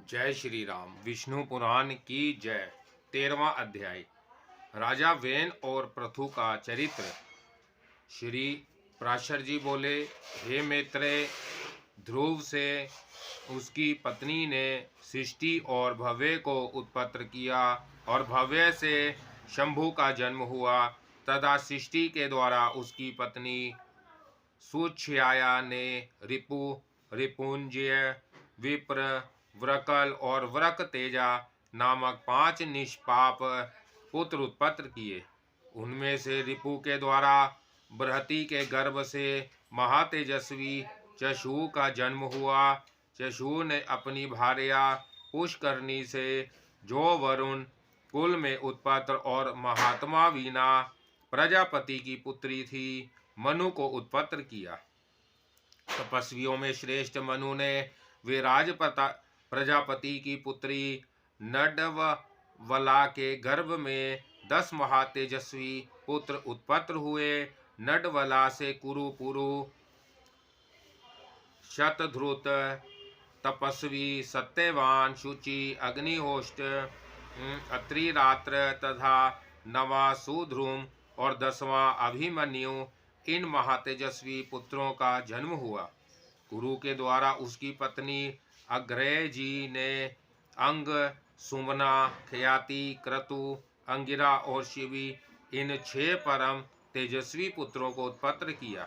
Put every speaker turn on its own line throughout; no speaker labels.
जय श्री राम। विष्णु पुराण की जय। 13वां अध्याय। राजा वेन और पृथु का चरित्र। श्री पराशर जी बोले, हे मैत्रेय, ध्रुव से उसकी पत्नी ने सृष्टि और भव्य को उत्पन्न किया और भव्य से शंभु का जन्म हुआ। तथा सृष्टि के द्वारा उसकी पत्नी सुछाया ने रिपु, रिपुंजय, विप्र, व्रकल और व्रक तेजा नामक 5 निष्पाप पुत्र उत्पन्न किए। उनमें से रिपु के द्वारा बृहति के गर्भ से महातेजस्वी चक्षु का जन्म हुआ। चक्षु ने अपनी भार्या पुष्करणी से, जो वरुण कुल में उत्पन्न और महात्मा वीना प्रजापति की पुत्री थी, मनु को उत्पन्न किया। तपस्वियों में श्रेष्ठ मनु ने विराज प्रजापति की पुत्री नडवला के गर्भ में 10 महातेजस्वी पुत्र उत्पन्न हुए। नडवला से कुरुपुरु, शतध्रुत, तपस्वी, सत्यवान, शुचि, अग्निहोत्र, अत्रिरात्र तथा 9वां सुध्रुम और 10वां अभिमन्यु, इन महातेजस्वी पुत्रों का जन्म हुआ। कुरु के द्वारा उसकी पत्नी अग्रय जी ने अंग, सुमना, ख्याति, क्रतु, अंगिरा और शिवी, इन 6 परम तेजस्वी पुत्रों को उत्पन्न किया।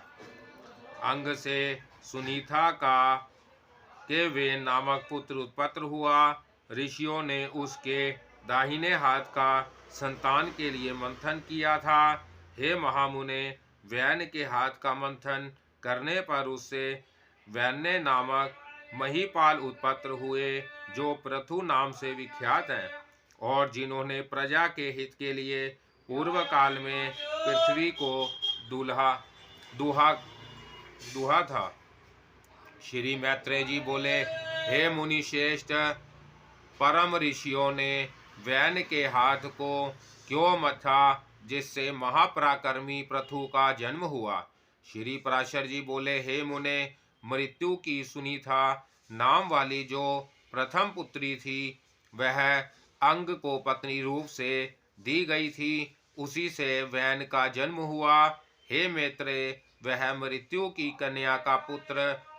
अंग से सुनीता का केवेन नामक पुत्र उत्पन्न हुआ। ऋषियों ने उसके दाहिने हाथ का संतान के लिए मंथन किया था। हे महामुने, वैन के हाथ का मंथन करने पर उससे वैन्य नामक महीपाल उत्पन्न हुए, जो पृथु नाम से विख्यात हैं और जिन्होंने प्रजा के हित के लिए पूर्व काल में पृथ्वी को दुहा था। श्री मैत्रेय जी बोले, हे मुनि श्रेष्ठ, परम ऋषियों ने वैन के हाथ को क्यों मथा, जिससे महापराक्रमी पृथु का जन्म हुआ। श्री पराशर जी बोले, हे मुने, मृत्यु की सुनीता नाम वाली जो प्रथम पुत्री थी, वह अंग को पत्नी रूप से दी गई थी, उसी से वैन का जन्म हुआ। हे मैत्रेय, वह मृत्यु की कन्या का पुत्र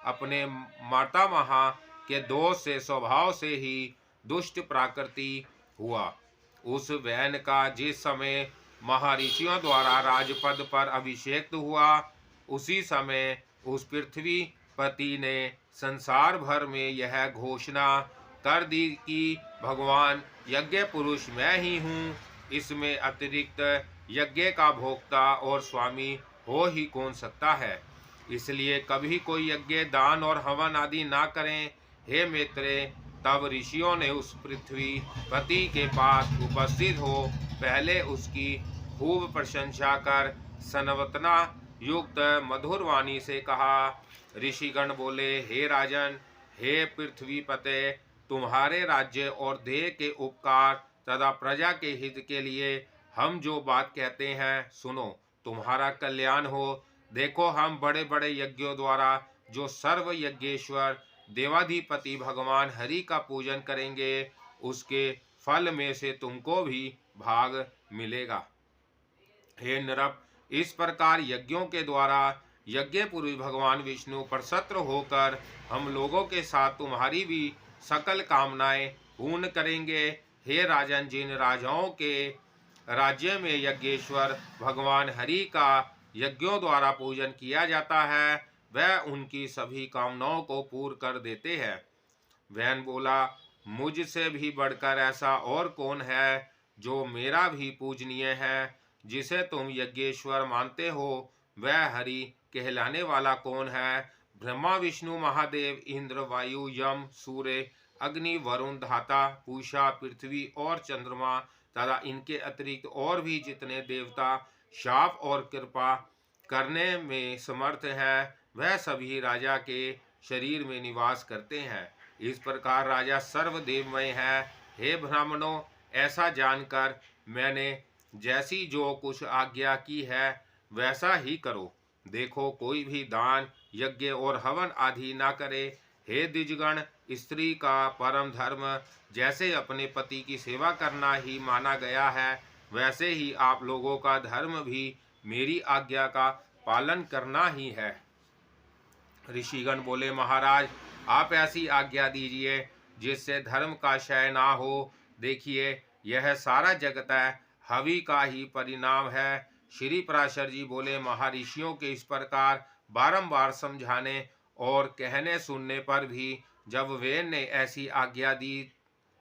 अपने मातामहा के दोष से स्वभाव से ही दुष्ट प्रकृति हुआ। उस वैन का जिस समय महर्षियों द्वारा राजपद पर अभिषेक हुआ, उसी समय उस पृथ्वी पति ने संसार भर में यह घोषणा कर दी कि भगवान यज्ञ पुरुष मैं ही हूँ, इसमें अतिरिक्त यज्ञ का भोक्ता और स्वामी हो ही कौन सकता है। इसलिए कभी कोई यज्ञ, दान और हवन आदि ना करें। हे मैत्रेय, तब ऋषियों ने उस पृथ्वी पति के पास उपस्थित हो पहले उसकी खूब प्रशंसा कर सनवतना युक्त मधुर वाणी से कहा। ऋषिगण बोले, हे राजन, हे पृथ्वीपते, तुम्हारे राज्य और देह के उपकार तथा प्रजा के हित के लिए हम जो बात कहते हैं सुनो, तुम्हारा कल्याण हो। देखो, हम बड़े बड़े यज्ञों द्वारा जो सर्व यज्ञेश्वर देवाधिपति भगवान हरि का पूजन करेंगे, उसके फल में से तुमको भी भाग मिलेगा। हे नरप, इस प्रकार यज्ञों के द्वारा यज्ञ पुरुष भगवान विष्णु प्रसन्न होकर हम लोगों के साथ तुम्हारी भी सकल कामनाएं पूर्ण करेंगे। हे राजन, जिन राजाओं के राज्य में यज्ञेश्वर भगवान हरि का यज्ञों द्वारा पूजन किया जाता है, वह उनकी सभी कामनाओं को पूर्ण कर देते हैं। वैन बोला, मुझसे भी बढ़कर ऐसा और कौन है जो मेरा भी पूजनीय है। जिसे तुम यज्ञेश्वर मानते हो, वह हरि कहलाने वाला कौन है। ब्रह्मा, विष्णु, महादेव, इंद्र, वायु, यम, सूर्य, अग्नि, वरुण, धाता, पूषा, पृथ्वी और चंद्रमा तथा इनके अतिरिक्त और भी जितने देवता शाप और कृपा करने में समर्थ है, वह सभी राजा के शरीर में निवास करते हैं। इस प्रकार राजा सर्वदेवमय है। हे ब्राह्मणों, ऐसा जानकर मैंने जैसी जो कुछ आज्ञा की है वैसा ही करो। देखो, कोई भी दान, यज्ञ और हवन आदि ना करे। हे द्विजगण, स्त्री का परम धर्म जैसे अपने पति की सेवा करना ही माना गया है, वैसे ही आप लोगों का धर्म भी मेरी आज्ञा का पालन करना ही है। ऋषिगण बोले, महाराज आप ऐसी आज्ञा दीजिए जिससे धर्म का क्षय ना हो। देखिए, यह सारा जगत है हवि का ही परिणाम है। श्री पराशर जी बोले, महर्षियों के इस प्रकार बारंबार समझाने और कहने सुनने पर भी जब वे ने ऐसी आज्ञा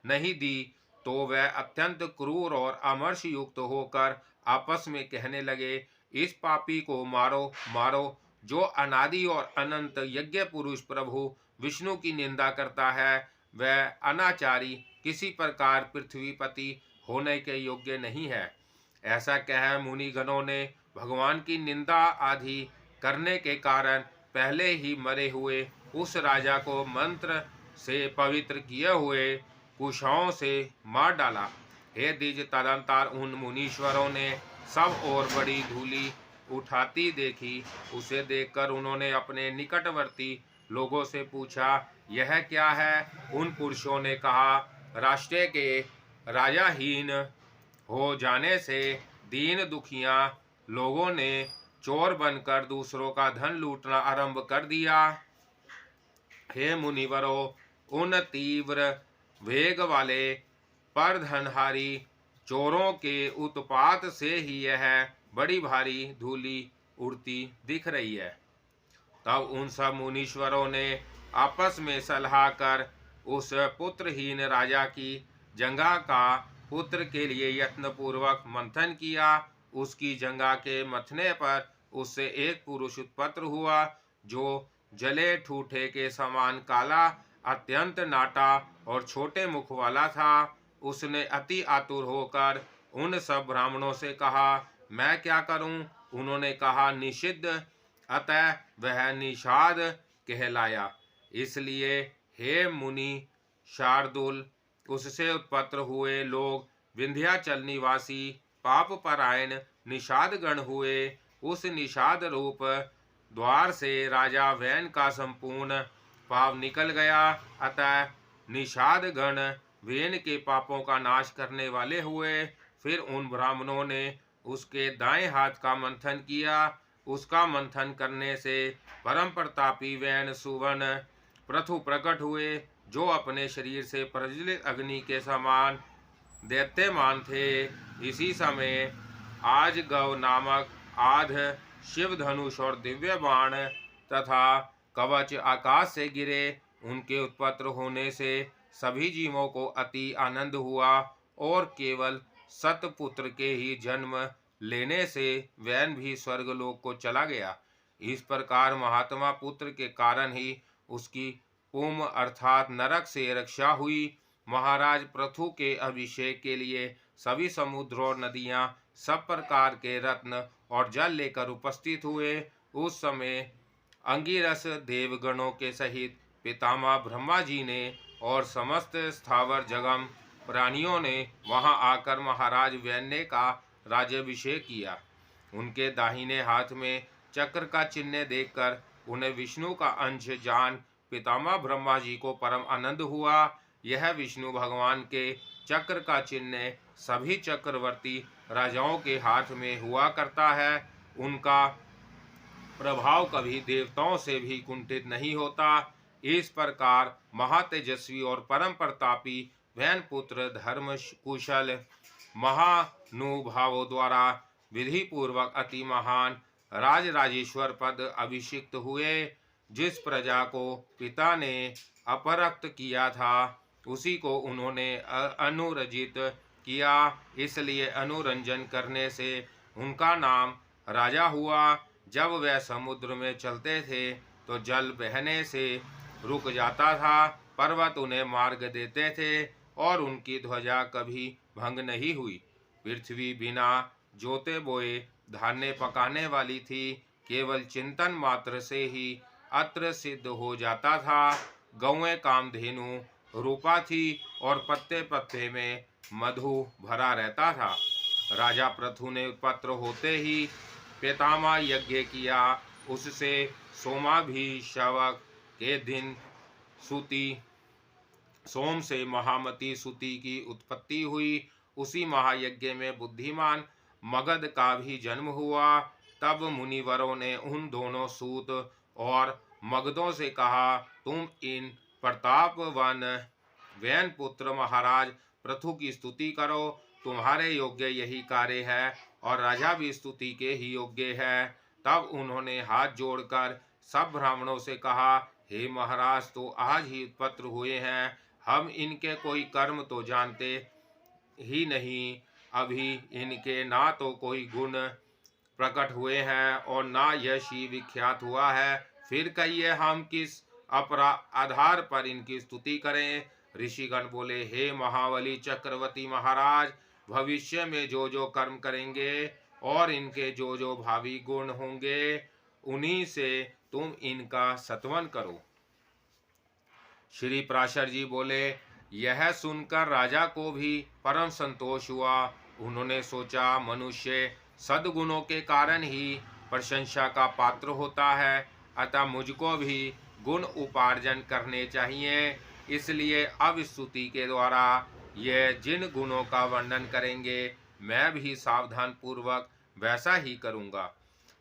नहीं दी तो वह अत्यंत क्रूर और अमर्ष युक्त होकर आपस में कहने लगे, इस पापी को मारो मारो, जो अनादि और अनंत यज्ञ पुरुष प्रभु विष्णु की निंदा करता है, वह अनाचारी किसी प्रकार पृथ्वीपति होने के योग्य नहीं है। ऐसा कह मुनिगणों ने भगवान की निंदा आदि करने के कारण पहले ही मरे हुए उस राजा को मंत्र से पवित्र किए हुए कुशाओं से मार डाला। हे द्विज, तदंतर उन मुनीश्वरों ने सब और बड़ी धूली उठाती देखी। उसे देखकर उन्होंने अपने निकटवर्ती लोगों से पूछा, यह क्या है? उन पुरुषों ने कहा, राष्ट्र के राजाहीन हो जाने से दीन दुखिया लोगों ने चोर बनकर दूसरों का धन लूटना आरंभ कर दिया। हे मुनिवरों, उन तीव्र वेग वाले परधनहारी चोरों के उत्पात से ही यह बड़ी भारी धूली उड़ती दिख रही है। तब उन सब मुनीश्वरों ने आपस में सलाह कर उस पुत्रहीन राजा की जंगा का पुत्र के लिए यत्नपूर्वक मंथन किया। उसकी जंगा के मथने पर उससे एक पुरुष उत्पन्न हुआ जो जले ठूठे के समान काला, अत्यंत नाटा और छोटे मुख वाला था। उसने अति आतुर होकर उन सब ब्राह्मणों से कहा, मैं क्या करूं? उन्होंने कहा, निषिद्ध। अतः वह निषाद कहलाया। इसलिए हे मुनि शार्दुल, उससे उत्पन्न हुए लोग विंध्याचल निवासी पाप परायण निषाद गण हुए। उस निषाद रूप द्वार से राजा वैन का संपूर्ण पाप निकल गया। अतः निषाद गण वेन के पापों का नाश करने वाले हुए। फिर उन ब्राह्मणों ने उसके दाएं हाथ का मंथन किया। उसका मंथन करने से परम प्रतापी वैन सुवर्ण प्रथु प्रकट हुए, जो अपने शरीर से प्रज्वलित अग्नि के समान दैत्यमान थे। इसी समय आज गव नामक आध शिव धनुष और दिव्य बाण तथा कवच आकाश से गिरे। उनके उत्पन्न होने से सभी जीवों को अति आनंद हुआ और केवल सतपुत्र के ही जन्म लेने से वैन भी स्वर्गलोक को चला गया। इस प्रकार महात्मा पुत्र के कारण ही उसकी पुम अर्थात नरक से रक्षा हुई। महाराज पृथु के अभिषेक के लिए सभी समुद्र और नदियां सब प्रकार के रत्न और जल लेकर उपस्थित हुए। उस समय अंगिरस देवगणों के सहित पितामह ब्रह्मा जी ने और समस्त स्थावर जगम प्राणियों ने वहां आकर महाराज वैन्य का राज्याभिषेक किया। उनके दाहिने हाथ में चक्र का चिन्ह देखकर उन्हें विष्णु का अंश जान पितामह ब्रह्मा जी को परम आनंद हुआ। यह विष्णु भगवान के चक्र का चिन्ह सभी चक्रवर्ती राजाओं के हाथ में हुआ करता है। उनका प्रभाव कभी देवताओं से भी कुंठित नहीं होता। इस प्रकार महातेजस्वी और परम प्रतापी वैन पुत्र धर्म कुशल महानुभावों द्वारा विधि पूर्वक अति महान राज राजेश्वर पद अभिषिक्त हुए। जिस प्रजा को पिता ने अपरक्त किया था उसी को उन्होंने अनुरजित किया, इसलिए अनुरंजन करने से उनका नाम राजा हुआ। जब वह समुद्र में चलते थे तो जल बहने से रुक जाता था, पर्वत उन्हें मार्ग देते थे और उनकी ध्वजा कभी भंग नहीं हुई। पृथ्वी बिना जोते बोए धान्य पकाने वाली थी, केवल चिंतन मात्र से ही अत्र सिद्ध हो जाता था। गौएं कामधेनु रूपा थी और पत्ते पत्ते में मधु भरा रहता था। राजा पृथु ने उत्पन्न होते ही पितामह यज्ञ किया। उससे सोमाभिषेक के दिन सुति सोम से महामती सुति की उत्पत्ति हुई। उसी महायज्ञ में बुद्धिमान मगध का भी जन्म हुआ। तब मुनिवरों ने उन दोनों सूत और मगधों से कहा, तुम इन प्रतापवान वैन पुत्र महाराज पृथु की स्तुति करो। तुम्हारे योग्य यही कार्य है और राजा भी स्तुति के ही योग्य है। तब उन्होंने हाथ जोड़कर सब ब्राह्मणों से कहा, हे महाराज, तो आज ही उत्पन्न हुए हैं, हम इनके कोई कर्म तो जानते ही नहीं। अभी इनके ना तो कोई गुण प्रकट हुए हैं और ना यश ही विख्यात हुआ है, फिर कहिए हम किस आधार पर इनकी स्तुति करें। ऋषिगण बोले, हे महाबली चक्रवर्ती महाराज, भविष्य में जो जो कर्म करेंगे और इनके जो जो भावी गुण होंगे, उन्हीं से तुम इनका सत्वन करो। श्री पराशर जी बोले, यह सुनकर राजा को भी परम संतोष हुआ। उन्होंने सोचा, मनुष्य सद्गुणों के कारण ही प्रशंसा का पात्र होता है, अतः मुझको भी गुण उपार्जन करने चाहिए। इसलिए अब स्तुति के द्वारा ये जिन गुणों का वर्णन करेंगे, मैं भी सावधान पूर्वक वैसा ही करूँगा।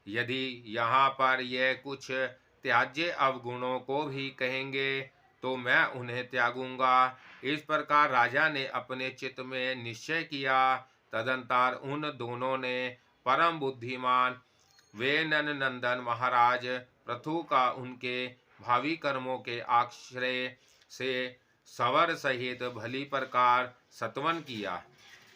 यदि यहाँ पर ये कुछ त्याज्य अवगुणों को भी कहेंगे तो मैं उन्हें त्यागूंगा। इस प्रकार राजा ने अपने चित्त में निश्चय किया। तदंतर उन दोनों ने परम बुद्धिमान वेनन नंदन महाराज पृथु का उनके भावी कर्मों के आश्रय से सवर सहित भली प्रकार सत्वन किया।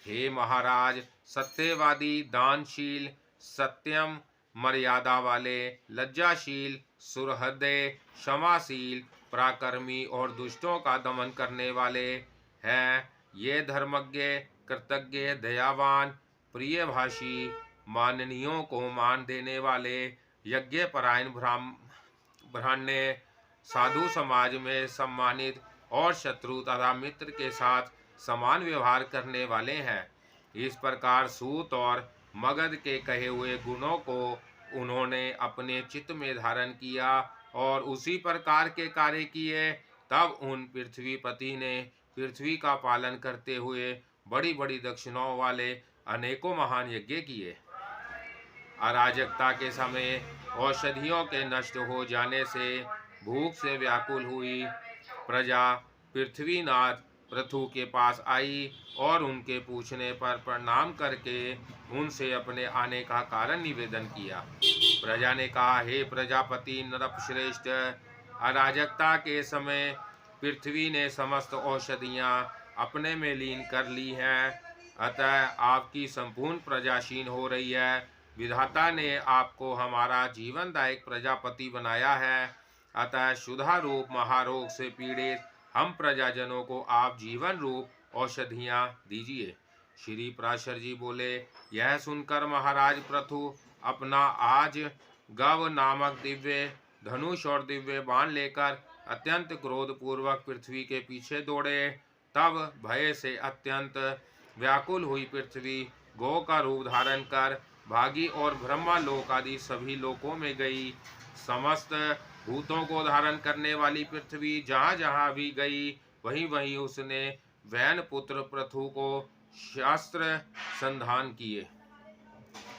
हे महाराज, सत्यवादी, दानशील, सत्यम, मर्यादा वाले, लज्जाशील, सुहृदय, क्षमाशील, पराक्रमी और दुष्टों का दमन करने वाले हैं। ये धर्मज्ञ, कृतज्ञ, दयावान, प्रियभाषी, माननीयों को मान देने वाले, यज्ञ परायण, ब्राह्मण्य, साधु समाज में सम्मानित और शत्रु तथा मित्र के साथ समान व्यवहार करने वाले हैं। इस प्रकार सूत और मगध के कहे हुए गुणों को उन्होंने अपने चित्त में धारण किया और उसी प्रकार के कार्य किए। तब उन पृथ्वीपति ने पृथ्वी का पालन करते हुए बड़ी बड़ी दक्षिणाओं वाले अनेकों महान यज्ञ किए। अराजकता के समय औषधियों के नष्ट हो जाने से भूख से व्याकुल हुई प्रजा पृथ्वीनाथ पृथु के पास आई और उनके पूछने पर प्रणाम करके उनसे अपने आने का कारण निवेदन किया। प्रजा ने कहा, हे प्रजापति नरपश्रेष्ठ, अराजकता के समय पृथ्वी ने समस्त औषधियाँ अपने में लीन कर ली हैं, अतः आपकी संपूर्ण प्रजाशीन हो रही है। विधाता ने आपको हमारा जीवनदायक प्रजापति बनाया है, अतः क्षुधा रूप महारोग से पीड़ित हम प्रजाजनों को आप जीवन रूप औषधियाँ दीजिए। श्री पराशर जी बोले, यह सुनकर महाराज पृथु अपना आज गव नामक दिव्य धनुष और दिव्य बाण लेकर अत्यंत क्रोधपूर्वक पृथ्वी के पीछे दौड़े। तब भय से अत्यंत व्याकुल हुई पृथ्वी गौ का रूप धारण कर भागी और ब्रह्मा लोक आदि सभी लोकों में गई। समस्त भूतों को धारण करने वाली पृथ्वी जहाँ जहाँ भी गई, वहीं वहीं उसने वैन पुत्र पृथु को शास्त्र संधान किए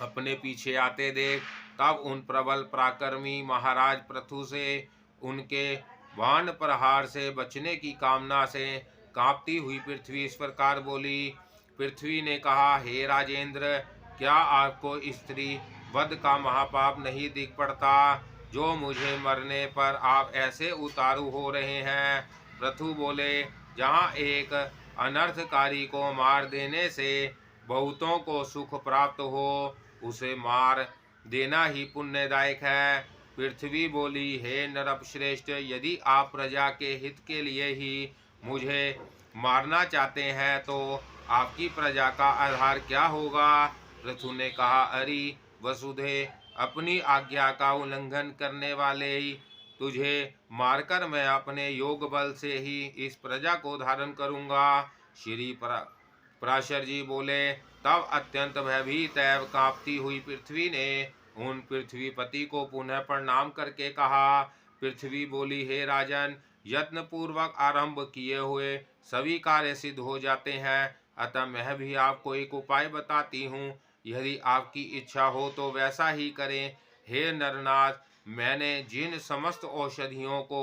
अपने पीछे आते देख, तब उन प्रबल पराक्रमी महाराज पृथु से उनके बाण प्रहार से बचने की कामना से कांपती हुई पृथ्वी इस प्रकार बोली। पृथ्वी ने कहा, हे राजेंद्र, क्या आपको स्त्री वध का महापाप नहीं दिख पड़ता, जो मुझे मरने पर आप ऐसे उतारू हो रहे हैं। पृथु बोले, जहाँ एक अनर्थकारी को मार देने से बहुतों को सुख प्राप्त हो, उसे मार देना ही पुण्यदायक है। पृथ्वी बोली, हे नरपश्रेष्ठ, यदि आप प्रजा के हित के लिए ही मुझे मारना चाहते हैं तो आपकी प्रजा का आधार क्या होगा। पृथु ने कहा, अरि वसुधे, अपनी आज्ञा का उल्लंघन करने वाले ही तुझे मारकर मैं अपने योग बल से ही इस प्रजा को धारण करूंगा। श्री पराशर जी बोले, तब अत्यंत भयभीत एवं कांपती हुई पृथ्वी ने उन पृथ्वीपति को पुनः प्रणाम करके कहा। पृथ्वी बोली, हे राजन, यत्न पूर्वक आरंभ किए हुए सभी कार्य सिद्ध हो जाते हैं। अतः मैं भी आपको एक उपाय बताती हूँ, यदि आपकी इच्छा हो तो वैसा ही करें। हे नरनाथ, मैंने जिन समस्त औषधियों को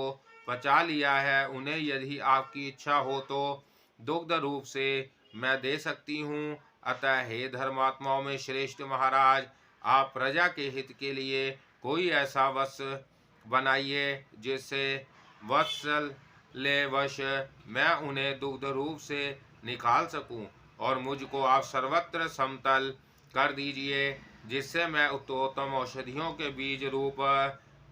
पचा लिया है, उन्हें यदि आपकी इच्छा हो तो दुग्ध रूप से मैं दे सकती हूँ। अतः हे धर्मात्माओं में श्रेष्ठ महाराज, आप प्रजा के हित के लिए कोई ऐसा वत्स बनाइए जिससे वत्सल्यवश मैं उन्हें दुग्ध रूप से निकाल सकूं, और मुझको आप सर्वत्र समतल कर दीजिए, जिससे मैं उत्तम औषधियों के बीज रूप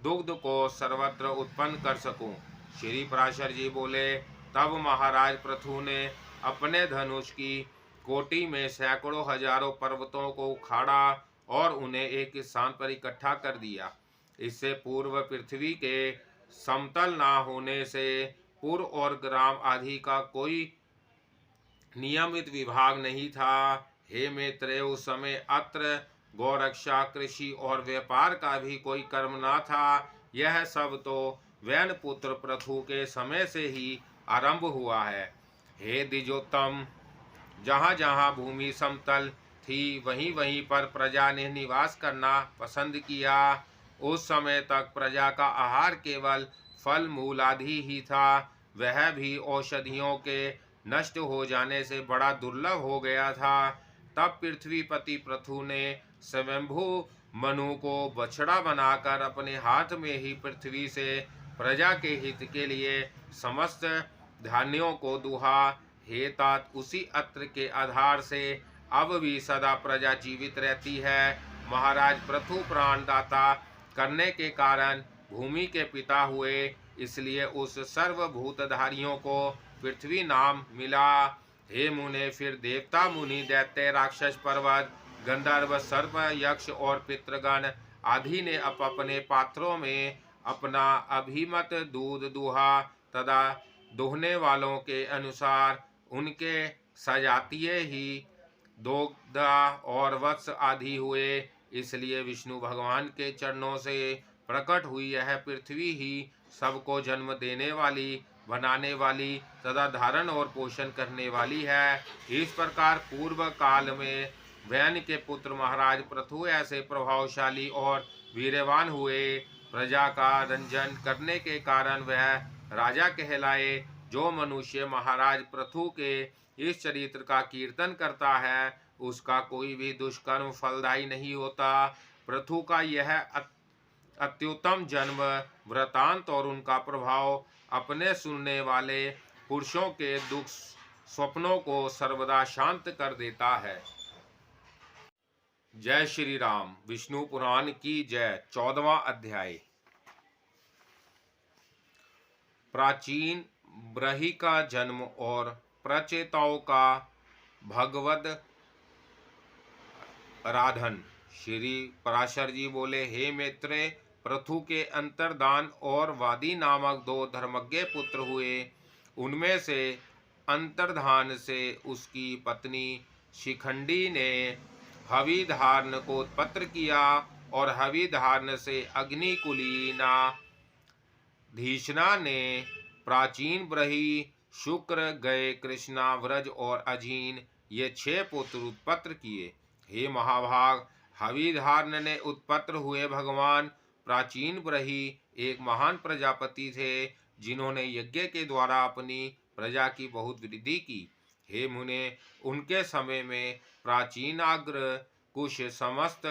दुग्ध को सर्वत्र उत्पन्न कर सकूं। श्री पराशर जी बोले, तब महाराज पृथु ने अपने धनुष की कोटि में सैकड़ों हजारों पर्वतों को उखाड़ा और उन्हें एक स्थान पर इकट्ठा कर दिया। इससे पूर्व पृथ्वी के समतल ना होने से पूर्व और ग्राम आदि का कोई नियमित विभाग नहीं था। हे मैत्रेय, उस समय अत्र गौरक्षा, कृषि और व्यापार का भी कोई कर्म न था। यह सब तो वैन पुत्र पृथु के समय से ही आरंभ हुआ है। हे द्विजोत्तम, जहाँ जहाँ भूमि समतल थी वहीं वहीं पर प्रजा ने निवास करना पसंद किया। उस समय तक प्रजा का आहार केवल फल मूल आदि ही था। वह भी औषधियों के नष्ट हो जाने से बड़ा दुर्लभ हो गया था। तब पृथ्वीपति पृथु ने स्वयंभू मनु को बछड़ा बनाकर अपने हाथ में ही पृथ्वी से प्रजा के हित के लिए समस्त धान्यों को दुहा। हे तात, उसी अत्र के आधार से अब भी सदा प्रजा जीवित रहती है। महाराज पृथु प्राणदाता करने के कारण भूमि के पिता हुए, इसलिए उस सर्वभूतधारियों को पृथ्वी नाम मिला। हे मुने, फिर देवता, मुनि, दैत्य, राक्षस, पर्वत, गंधर्व, सर्प, यक्ष और पितृगण आदि ने अपने पात्रों में अपना अभिमत दूध दुहा तथा दुहने वालों के अनुसार उनके सजातीय ही दोग्धा और वत्स आदि हुए। इसलिए विष्णु भगवान के चरणों से प्रकट हुई यह पृथ्वी ही सबको जन्म देने वाली, बनाने वाली तथा धारण और पोषण करने वाली है। इस प्रकार पूर्व काल में वैन के पुत्र महाराज पृथु ऐसे प्रभावशाली और वीरवान हुए। प्रजा का रंजन करने के कारण वह राजा कहलाए। जो मनुष्य महाराज पृथु के इस चरित्र का कीर्तन करता है, उसका कोई भी दुष्कर्म फलदायी नहीं होता। पृथु का यह अत्युत्तम जन्म वृतांत और उनका प्रभाव अपने सुनने वाले पुरुषों के दुख स्वप्नों को सर्वदा शांत कर देता है। जय श्री राम। विष्णु पुराण की जय। 14वां अध्याय। प्राचीन ब्रही का जन्म और प्रचेताओं का भगवद आराधन। श्री पराशर जी बोले, हे मैत्रेय, पृथु के अंतर्दान और वादी नामक दो धर्मज्ञ पुत्र हुए। उनमें से अंतर्धान से उसकी पत्नी शिखंडी ने हविधारण को उत्पन्न किया और हविधारण से अग्निकुलीना धीषणा ने प्राचीन ब्रही, शुक्र, गय, कृष्णा, व्रज और अजीन ये 6 पुत्र उत्पन्न किए। हे महाभाग, हविधारण ने उत्पन्न हुए भगवान प्राचीन ब्रही एक महान प्रजापति थे, जिन्होंने यज्ञ के द्वारा अपनी प्रजा की बहुत वृद्धि की। हे मुने, उनके समय में प्राचीनाग्र कुश समस्त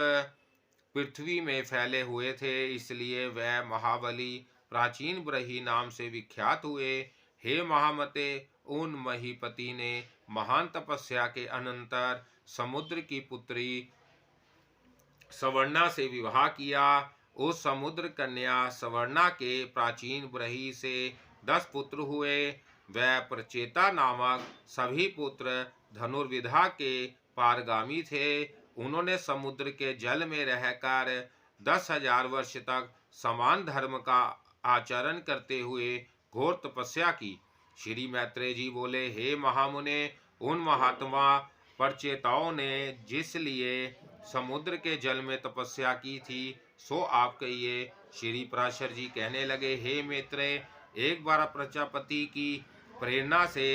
पृथ्वी में फैले हुए थे, इसलिए वह महाबली प्राचीन ब्रही नाम से विख्यात हुए। हे महामते, उन महीपति ने महान तपस्या के अनंतर समुद्र की पुत्री सवर्णा से विवाह किया। उस समुद्र कन्या सवर्णा के प्राचीन ब्रही से 10 पुत्र हुए। वह प्रचेता नामक सभी पुत्र धनुर्विद्या के पारगामी थे। उन्होंने समुद्र के जल में रहकर 10,000 वर्ष तक समान धर्म का आचरण करते हुए घोर तपस्या की। श्री मैत्रेय जी बोले, हे महामुने, उन महात्मा प्रचेताओं ने जिस लिए समुद्र के जल में तपस्या की थी, सो आप कहिए। श्री पराशर जी कहने लगे, हे मैत्रेय, एक बार प्रजापति की प्रेरणा से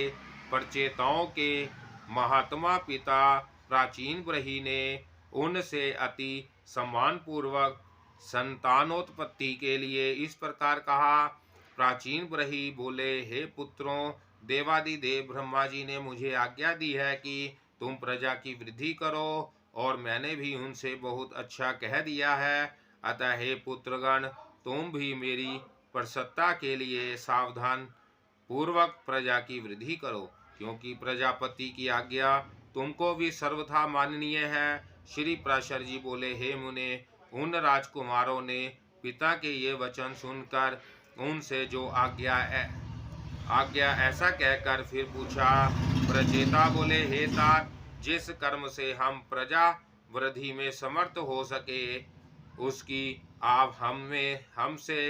प्रचेताओं के महात्मा पिता प्राचीन ब्रही ने उनसे अति सम्मानपूर्वक संतानोत्पत्ति के लिए इस प्रकार कहा। प्राचीन ब्रही बोले, हे पुत्रों, देवादिदेव ब्रह्मा जी ने मुझे आज्ञा दी है कि तुम प्रजा की वृद्धि करो, और मैंने भी उनसे बहुत अच्छा कह दिया है। अतः हे पुत्रगण, तुम भी मेरी प्रसन्नता के लिए सावधान पूर्वक प्रजा की वृद्धि करो, क्योंकि प्रजापति की आज्ञा तुमको भी सर्वथा माननीय है। श्री पराशर जी बोले, हे मुने, उन राजकुमारों ने पिता के ये वचन सुनकर उनसे जो आज्ञा ऐसा कहकर फिर पूछा। प्रचेता बोले, हे तात, जिस कर्म से हम प्रजा वृद्धि में समर्थ हो सके उसकी आप हमसे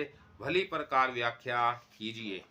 भली प्रकार व्याख्या कीजिए।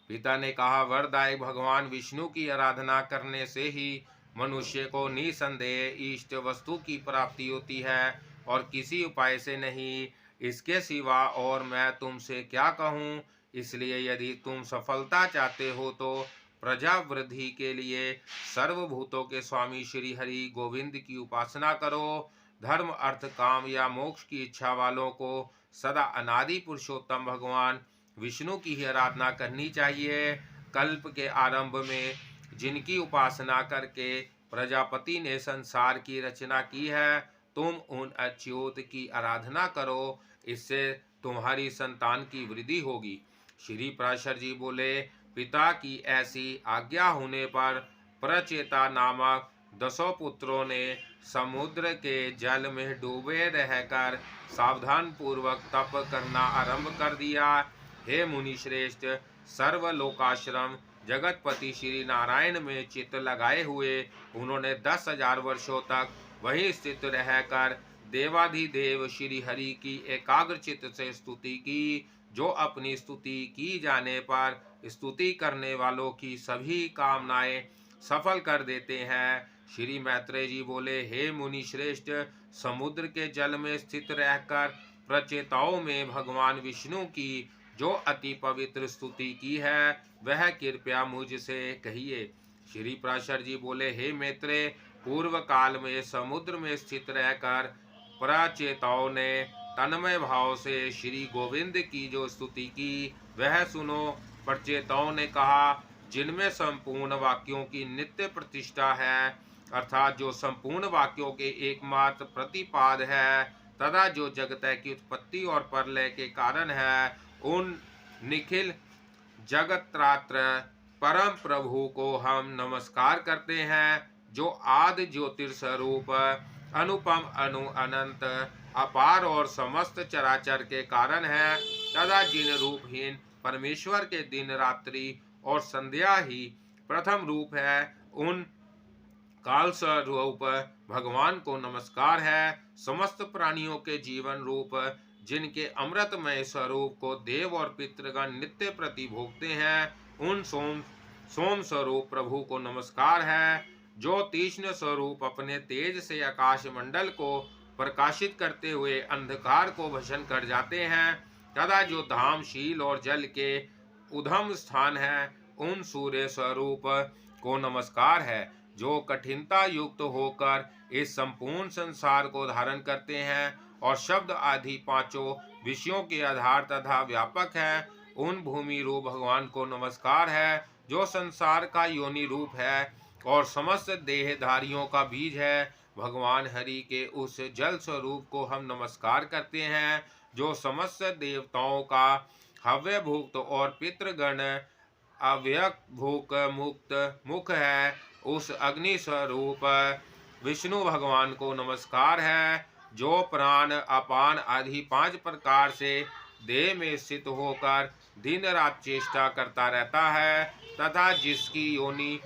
पिता ने कहा, वरदायक भगवान विष्णु की आराधना करने से ही मनुष्य को निसंदेह इष्ट वस्तु की प्राप्ति होती है, और किसी उपाय से नहीं। इसके सिवा और मैं तुमसे क्या कहूँ। इसलिए यदि तुम सफलता चाहते हो तो प्रजा वृद्धि के लिए सर्वभूतों के स्वामी श्री हरि गोविंद की उपासना करो। धर्म अर्थ काम या मोक्ष की इच्छा वालों को सदा अनादि पुरुषोत्तम भगवान विष्णु की ही आराधना करनी चाहिए। कल्प के आरंभ में जिनकी उपासना करके प्रजापति ने संसार की रचना की है, तुम उन अच्युत की आराधना करो, इससे तुम्हारी संतान की वृद्धि होगी। श्री पराशर जी बोले, पिता की ऐसी आज्ञा होने पर प्रचेता नामक 10 पुत्रों ने समुद्र के जल में डूबे रहकर सावधान पूर्वक तप करना आरंभ कर दिया। हे मुनि श्रेष्ठ, सर्वलोकाश्रम जगतपति श्री नारायण में चित्त लगाए हुए उन्होंने 10,000 वर्षों तक वहीं स्थित रहकर देवाधिदेव श्री हरि की एकाग्र चित्त से स्तुति की, जो अपनी स्तुति की जाने पर स्तुति करने वालों की सभी कामनाएं सफल कर देते हैं। श्री मैत्रेय जी बोले, हे मुनि श्रेष्ठ, समुद्र के जल में स्थित रहकर प्रचेताओं में भगवान विष्णु की जो अति पवित्र स्तुति की है वह कृपया मुझसे कहिए। श्री पराशर जी बोले, हे मैत्रेय, पूर्व काल में समुद्र में स्थित रहकर प्रचेताओं ने तन्मय भाव से श्री गोविंद की जो स्तुति की वह सुनो। प्रचेताओं ने कहा, जिनमें संपूर्ण वाक्यों की नित्य प्रतिष्ठा है, अर्थात जो संपूर्ण वाक्यों के एकमात्र प्रतिपाद है, तथा जो जगत की उत्पत्ति और प्रलय के कारण है, उन निखिल जगत्रात्र परम प्रभु को हम नमस्कार करते हैं, जो आदि ज्योतिर्स्वरूप अनुपम अनंत अपार और समस्त चराचर के कारण है, तथा जिन रूपहीन परमेश्वर के दिन रात्रि और संध्या ही प्रथम रूप है, उन काल स्वरूप भगवान को नमस्कार है। समस्त प्राणियों के जीवन रूप जिनके अमृतमय स्वरूप को देव और पितृगण नित्य प्रति भोगते हैं, उन सोम स्वरूप प्रभु को नमस्कार है, जो तीक्ष्ण स्वरूप अपने तेज से आकाश मंडल को प्रकाशित करते हुए अंधकार को भस्म कर जाते हैं, तथा जो धाम शील और जल के उधम स्थान है, उन सूर्य स्वरूप को नमस्कार है, जो कठिनता युक्त होकर इस संपूर्ण संसार को धारण करते हैं और शब्द आदि पांचों विषयों के आधार तथा व्यापक है। उन भूमि रूप भगवान को नमस्कार है, जो संसार का योनि रूप है और समस्त देहधारियों का बीज है। भगवान हरि के उस जल स्वरूप को हम नमस्कार करते हैं, जो समस्त देवताओं का हव्य भुक्त और पितृगण अव्यक्त भूक मुक्त मुख है। उस अग्नि स्वरूप विष्णु भगवान को नमस्कार है, जो प्राण अपान आदि 5 प्रकार से देह में स्थित होकर दिन रात चेष्टा करता रहता है, तथा जिसकी योनि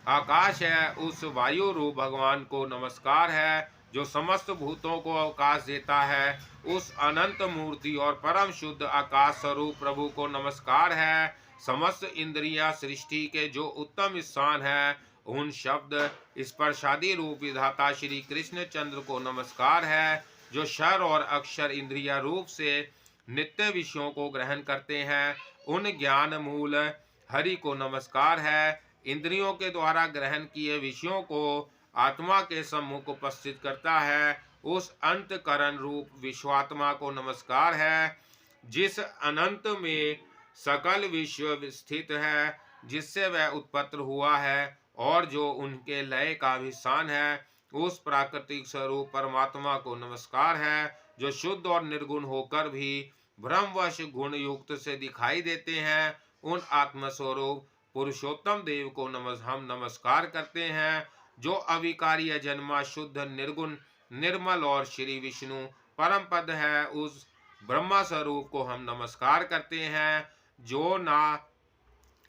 आकाश है, उस वायु रूप भगवान को नमस्कार है, जो समस्त भूतों को अवकाश देता है। उस अनंत मूर्ति और परम शुद्ध आकाश स्वरूप प्रभु को नमस्कार है। समस्त इंद्रियां सृष्टि के जो उत्तम स्थान है, उन शब्द स्पर्शादि रूप विधाता श्री कृष्ण चंद्र को नमस्कार है, जो शर और अक्षर इंद्रिया रूप से नित्य विषयों को ग्रहण करते हैं, उन ज्ञान मूल हरि को नमस्कार है। इंद्रियों के द्वारा ग्रहण किए विषयों को आत्मा के सम्मुख उपस्थित करता है, उस अंतकरण रूप विश्वात्मा को नमस्कार है। जिस अनंत में सकल विश्व स्थित है, जिससे वह उत्पन्न हुआ है और जो उनके लय का भी स्थान है, उस प्राकृतिक स्वरूप परमात्मा को नमस्कार है, जो शुद्ध और निर्गुण होकर भी भ्रमवश गुण युक्त से दिखाई देते हैं। उन आत्मस्वरूप पुरुषोत्तम देव को हम नमस्कार करते हैं, जो अविकारी अजन्मा शुद्ध निर्गुण निर्मल और श्री विष्णु परम पद है। उस ब्रह्मा स्वरूप को हम नमस्कार करते हैं, जो ना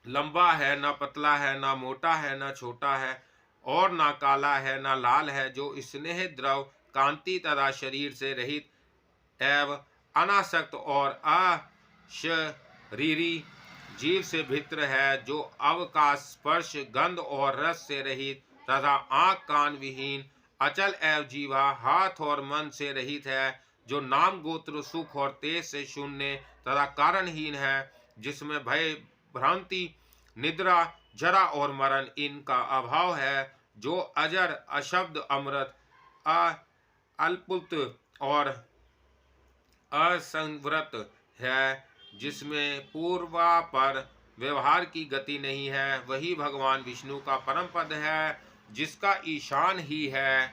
लंबा है, ना पतला है, ना मोटा है, ना छोटा है, और ना काला है, ना लाल है, जो स्नेह द्रव कांति तथा शरीर से रहित एवं अनासक्त और अशरीरी जीव से भित्र है, जो अवकाश स्पर्श गंध और रस से रहित तथा आंख कान विहीन अचल एवं जीवा हाथ और मन से रहित है, जो नाम गोत्र सुख और तेज से शून्य तथा कारणहीन है, जिसमें भय भ्रांति निद्रा जरा और मरण इनका अभाव है, जो अजर अशब्द अमृत अल्पुत और असंवृत है, जिसमें पूर्वापर व्यवहार की गति नहीं है, वही भगवान विष्णु का परम पद है, जिसका ईशान ही है,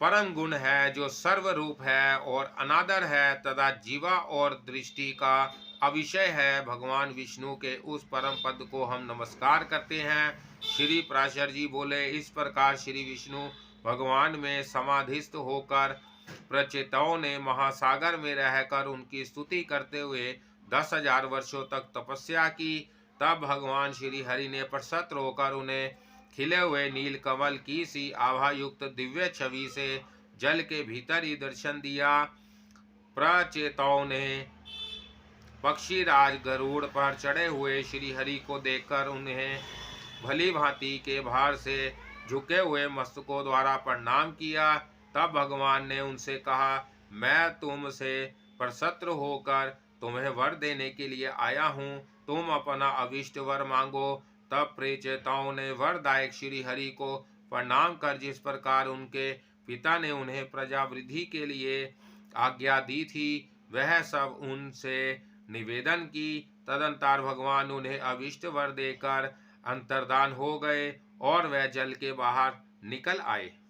परम गुण है, जो सर्वरूप है और अनादर है तथा जीवा और दृष्टि का अविषय है। भगवान विष्णु के उस परम पद को हम नमस्कार करते हैं। श्री पराशर जी बोले, इस प्रकार श्री विष्णु भगवान में समाधिस्थ होकर प्रचेताओं ने महासागर में रहकर उनकी स्तुति करते हुए 10,000 वर्षों तक तपस्या की। तब भगवान श्री हरि ने प्रसन्न होकर उन्हें खिले हुए नील कमल की सी आभा युक्त दिव्य छवि से जल के भीतर ही दर्शन दिया। प्रचेताओं ने पक्षीराज गरुड़ पर चढ़े हुए श्री हरि को देखकर उन्हें भली भांति के भार से झुके हुए मस्तकों द्वारा प्रणाम किया। तब भगवान ने उनसे कहा, मैं तुमसे प्रसन्न होकर तुम्हें वर देने के लिए आया हूँ, तुम अपना अभिष्ट वर मांगो। तब प्रेचेताओं ने वरदायक श्री हरि को प्रणाम कर जिस प्रकार उनके पिता ने उन्हें प्रजावृद्धि के लिए आज्ञा दी थी, वह सब उनसे निवेदन की। तदंतर भगवान उन्हें अभिष्ट वर देकर अंतर्धान हो गए और वह जल के बाहर निकल आए।